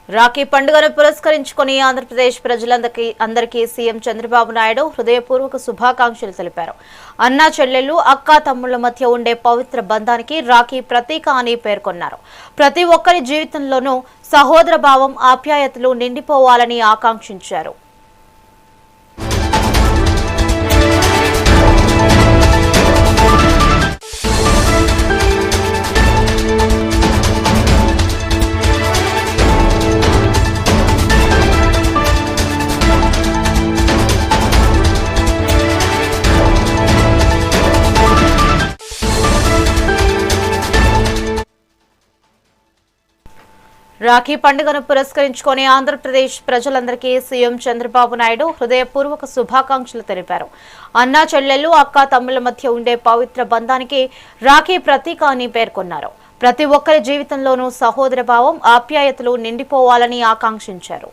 రాఖీ పండుగను పురస్కరించుకుని ఆంధ్రప్రదేశ్ ప్రజలందరికీ సీఎం చంద్రబాబు నాయుడు హృదయపూర్వక శుభాకాంక్షలు తెలిపారు. అన్నా చెల్లెళ్లు, అక్కా తమ్ముళ్ల మధ్య ఉండే పవిత్ర బంధానికి రాఖీ ప్రతీక అని పేర్కొన్నారు. ప్రతి ఒక్కరి జీవితంలోనూ సహోదర భావం, ఆప్యాయతలు నిండిపోవాలని ఆకాంక్షించారు. రాఖీ పండుగను పురస్కరించుకుని ఆంధ్రప్రదేశ్ ప్రజలందరికీ సీఎం చంద్రబాబు నాయుడు హృదయపూర్వక శుభాకాంక్షలు తెలిపారు. అన్నా చెల్లెళ్లు, అక్కా తమ్ముళ్ల మధ్య ఉండే పవిత్ర బంధానికి రాఖీ ప్రతీక అని పేర్కొన్నారు. ప్రతి ఒక్కరి జీవితంలోనూ సహోదర భావం, ఆప్యాయతలు నిండిపోవాలని ఆకాంక్షించారు.